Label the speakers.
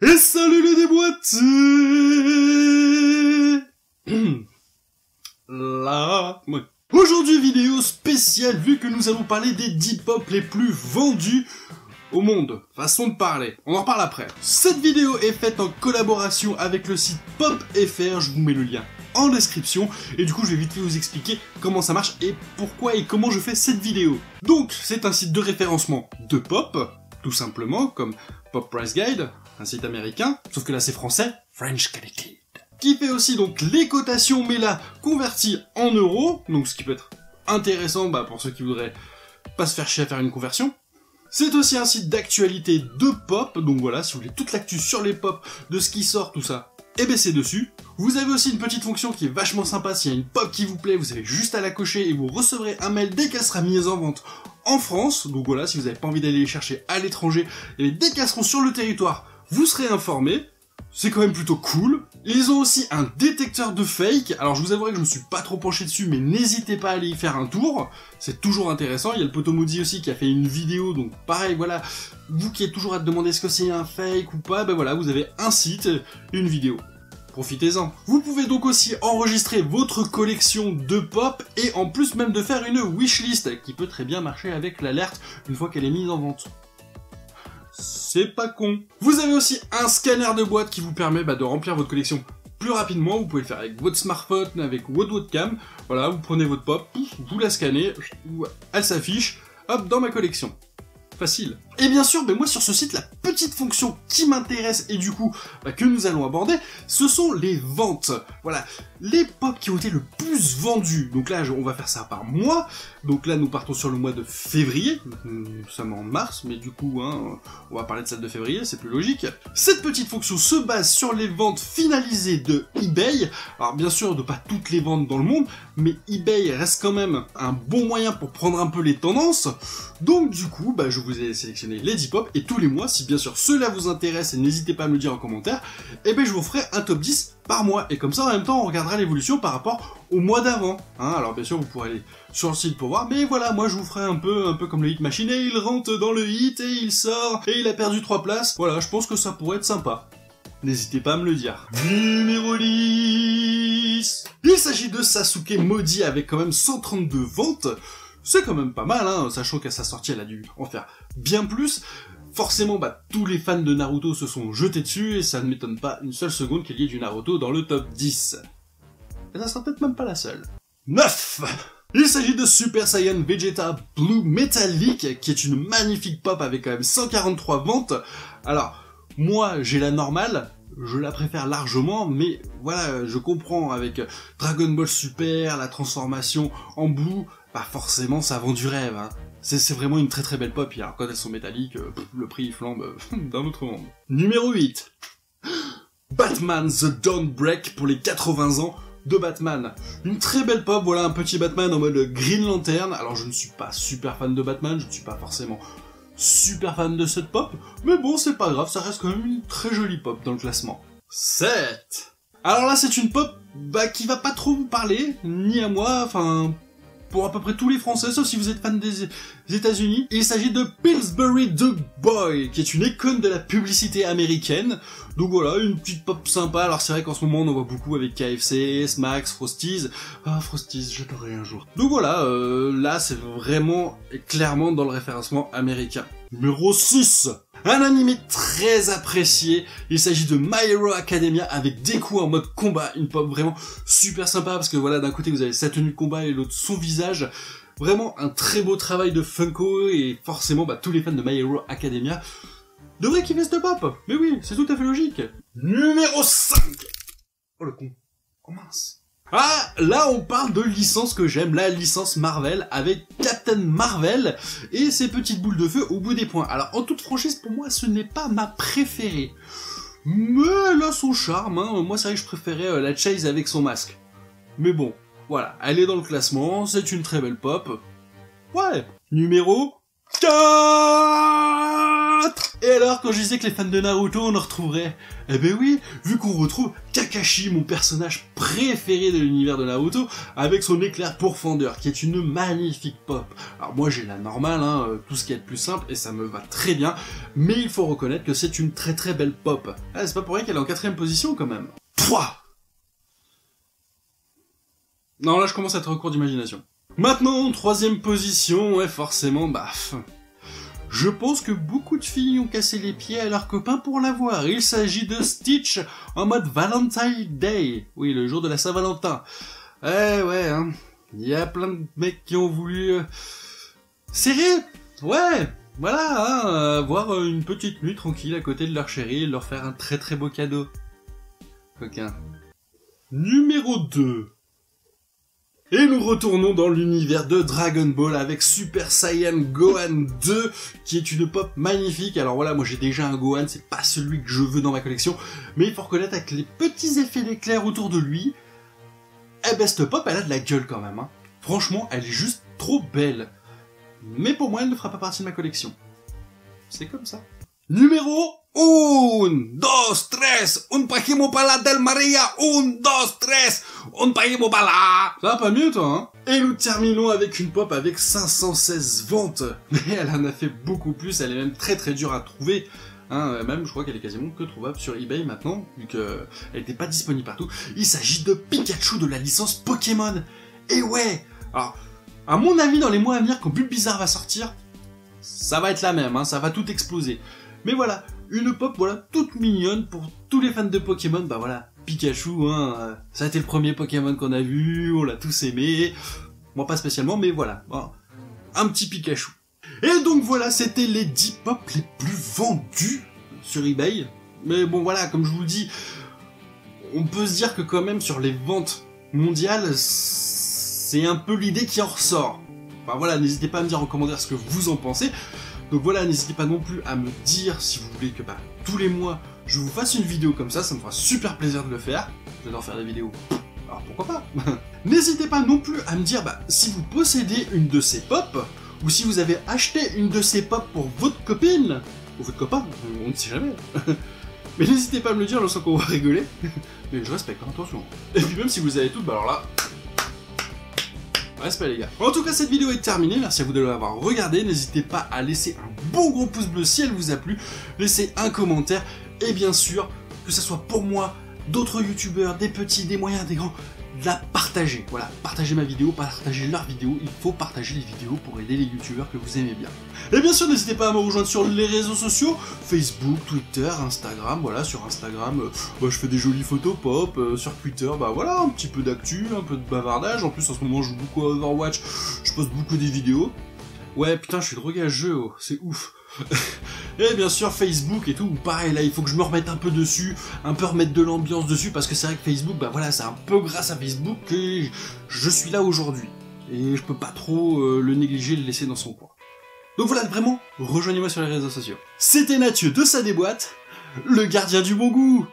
Speaker 1: Et salut les déboîtés. Là... Ouais. Aujourd'hui, vidéo spéciale vu que nous allons parler des 10 pop les plus vendus au monde. Façon de parler. On en reparle après. Cette vidéo est faite en collaboration avec le site PopFR, je vous mets le lien en description, et du coup je vais vite fait vous expliquer comment ça marche et pourquoi et comment je fais cette vidéo. Donc, c'est un site de référencement de pop, tout simplement, comme Pop Price Guide, un site américain, sauf que là c'est français, French Connected, qui fait aussi donc les cotations, mais là, converties en euros, donc ce qui peut être intéressant pour ceux qui voudraient pas se faire chier à faire une conversion. C'est aussi un site d'actualité de pop, donc voilà, si vous voulez toute l'actu sur les pop, de ce qui sort, tout ça, et c'est dessus. Vous avez aussi une petite fonction qui est vachement sympa, s'il y a une pop qui vous plaît, vous avez juste à la cocher et vous recevrez un mail dès qu'elle sera mise en vente en France. Donc voilà, si vous n'avez pas envie d'aller les chercher à l'étranger, et dès qu'elles seront sur le territoire, vous serez informé. C'est quand même plutôt cool. Ils ont aussi un détecteur de fake. Alors je vous avouerai que je me suis pas trop penché dessus, mais n'hésitez pas à aller y faire un tour. C'est toujours intéressant. Il y a le poteau maudit aussi qui a fait une vidéo, donc pareil, voilà. Vous qui êtes toujours à te demander est-ce que c'est un fake ou pas, voilà, vous avez un site, une vidéo. Profitez-en. Vous pouvez donc aussi enregistrer votre collection de pop et en plus même de faire une wishlist qui peut très bien marcher avec l'alerte une fois qu'elle est mise en vente. C'est pas con. Vous avez aussi un scanner de boîte qui vous permet de remplir votre collection plus rapidement. Vous pouvez le faire avec votre smartphone, avec votre webcam. Voilà, vous prenez votre pop, vous la scannez, elle s'affiche, hop, dans ma collection. Facile. Et bien sûr, moi sur ce site, la petite fonction qui m'intéresse et du coup que nous allons aborder, ce sont les ventes. Voilà, les pop qui ont été le plus vendus. Donc là, on va faire ça par mois. Donc là, nous partons sur le mois de février. Nous sommes en mars, mais du coup, on va parler de celle de février, c'est plus logique. Cette petite fonction se base sur les ventes finalisées de eBay. Alors bien sûr, de pas toutes les ventes dans le monde, mais eBay reste quand même un bon moyen pour prendre un peu les tendances. Donc du coup, je vous ai sélectionné les 10 pop, et tous les mois, si bien sûr cela vous intéresse, et n'hésitez pas à me le dire en commentaire, je vous ferai un top 10 par mois, et comme ça en même temps on regardera l'évolution par rapport au mois d'avant. Alors bien sûr vous pourrez aller sur le site pour voir, mais voilà, moi je vous ferai un peu comme le Hit Machine, et il rentre dans le hit, et il sort, et il a perdu 3 places, voilà, je pense que ça pourrait être sympa. N'hésitez pas à me le dire. Numéro 10. Il s'agit de Sasuke Maudit avec quand même 132 ventes. C'est quand même pas mal, sachant qu'à sa sortie, elle a dû en faire bien plus. Forcément, tous les fans de Naruto se sont jetés dessus, et ça ne m'étonne pas une seule seconde qu'il y ait du Naruto dans le top 10. Et ça sera peut-être même pas la seule. 9. Il s'agit de Super Saiyan Vegeta Blue Metallic, qui est une magnifique pop avec quand même 143 ventes. Alors, moi, j'ai la normale, je la préfère largement, mais voilà, je comprends, avec Dragon Ball Super, la transformation en Blue, forcément ça vend du rêve. C'est vraiment une très très belle pop, alors quand elles sont métalliques, le prix il flambe d'un autre monde. Numéro 8. Batman The Dawnbreak pour les 80 ans de Batman. Une très belle pop, voilà un petit Batman en mode Green Lantern. Alors je ne suis pas super fan de Batman, je ne suis pas forcément super fan de cette pop, mais bon c'est pas grave, ça reste quand même une très jolie pop dans le classement. 7. Alors là c'est une pop qui va pas trop vous parler, ni à moi, pour à peu près tous les Français, sauf si vous êtes fan des États-Unis. Il s'agit de Pillsbury Doughboy Boy, qui est une icône de la publicité américaine. Donc voilà, une petite pop sympa. Alors c'est vrai qu'en ce moment on en voit beaucoup avec KFC, Smacks, Frosties. Frosties, j'adorerais un jour. Donc voilà, là c'est vraiment et clairement dans le référencement américain. Numéro 6. Un animé très apprécié, il s'agit de My Hero Academia avec Deku en mode combat, une pop vraiment super sympa parce que voilà, d'un côté vous avez sa tenue de combat et l'autre son visage, vraiment un très beau travail de Funko et forcément tous les fans de My Hero Academia devraient kiffer cette pop, mais oui, c'est tout à fait logique. Numéro 5. Oh le con, oh mince. Là on parle de licence que j'aime, la licence Marvel avec Captain Marvel et ses petites boules de feu au bout des poings. Alors en toute franchise, pour moi ce n'est pas ma préférée, mais elle a son charme, moi c'est vrai que je préférais la Chase avec son masque. Mais bon, voilà, elle est dans le classement, c'est une très belle pop. Ouais. Numéro 4. Et alors, quand je disais que les fans de Naruto, on en retrouverait, eh ben oui, vu qu'on retrouve Kakashi, mon personnage préféré de l'univers de Naruto, avec son éclair pourfendeur, qui est une magnifique pop. Alors moi, j'ai la normale, hein, tout ce qui est de plus simple, et ça me va très bien, mais il faut reconnaître que c'est une très très belle pop. Ah, c'est pas pour rien qu'elle est en 4ème position, quand même. Pouah. Non, là, je commence à être en cours d'imagination. Maintenant, 3ème position, ouais, forcément, bah... Je pense que beaucoup de filles ont cassé les pieds à leurs copains pour l'avoir. Il s'agit de Stitch en mode Valentine's Day. Oui, le jour de la Saint-Valentin. Ouais, hein. Il y a plein de mecs qui ont voulu... serrer. Ouais, voilà, hein. Avoir une petite nuit tranquille à côté de leur chérie et leur faire un très très beau cadeau. Coquin. Numéro 2. Et nous retournons dans l'univers de Dragon Ball avec Super Saiyan Gohan 2, qui est une pop magnifique. Alors voilà, moi j'ai déjà un Gohan, c'est pas celui que je veux dans ma collection, mais il faut reconnaître avec les petits effets d'éclair autour de lui, eh ben cette pop elle a de la gueule quand même, hein. Franchement, elle est juste trop belle. Mais pour moi, elle ne fera pas partie de ma collection. C'est comme ça. Numéro 1, 2, 3, un paquemo pala del Maria, 1, 2, 3, un paquemo pala. Ça va pas mieux, toi, hein? Et nous terminons avec une pop avec 516 ventes. Mais elle en a fait beaucoup plus, elle est même très très dure à trouver. Hein, même, je crois qu'elle est quasiment que trouvable sur eBay maintenant, vu qu'elle n'était pas disponible partout. Il s'agit de Pikachu de la licence Pokémon. Et ouais, alors, à mon avis, dans les mois à venir, quand Bulbizarre va sortir, ça va être la même, hein, ça va tout exploser. Mais voilà, une pop, voilà, toute mignonne pour tous les fans de Pokémon. Bah voilà, Pikachu, hein, ça a été le premier Pokémon qu'on a vu, on l'a tous aimé. Moi pas spécialement, mais voilà, un petit Pikachu. Et donc voilà, c'était les 10 pop les plus vendus sur eBay. Mais bon voilà, comme je vous dis, on peut se dire que quand même sur les ventes mondiales, c'est un peu l'idée qui en ressort. Enfin voilà, n'hésitez pas à me dire en commentaire ce que vous en pensez. Donc voilà, n'hésitez pas non plus à me dire si vous voulez que tous les mois je vous fasse une vidéo comme ça me fera super plaisir de le faire. J'adore faire des vidéos, alors pourquoi pas. N'hésitez pas non plus à me dire si vous possédez une de ces pop, ou si vous avez acheté une de ces pop pour votre copine, ou votre copain, on ne sait jamais. Mais n'hésitez pas à me le dire, je sens qu'on va rigoler. Mais je respecte, hein, attention. Et puis même si vous avez toutes, alors là... respect les gars. En tout cas, cette vidéo est terminée, merci à vous de l'avoir regardé, n'hésitez pas à laisser un bon gros pouce bleu si elle vous a plu, laissez un commentaire, et bien sûr, que ce soit pour moi, d'autres youtubeurs, des petits, des moyens, des grands, de la partager. Voilà, partagez ma vidéo, partagez leur vidéo, il faut partager les vidéos pour aider les youtubeurs que vous aimez bien. Et bien sûr, n'hésitez pas à me rejoindre sur les réseaux sociaux, Facebook, Twitter, Instagram, voilà, sur Instagram, je fais des jolies photos pop, sur Twitter, voilà, un petit peu d'actu, un peu de bavardage, en plus en ce moment je joue beaucoup à Overwatch, je poste beaucoup des vidéos. Ouais, putain, je suis drogué à ce jeu, c'est ouf. Et bien sûr Facebook et tout, pareil là il faut que je me remette un peu dessus, un peu remettre de l'ambiance dessus, parce que c'est vrai que Facebook, voilà, c'est un peu grâce à Facebook que je suis là aujourd'hui. Et je peux pas trop le négliger, le laisser dans son coin. Donc voilà, vraiment, rejoignez-moi sur les réseaux sociaux. C'était Nathieu de Ça Déboîte, le gardien du bon goût.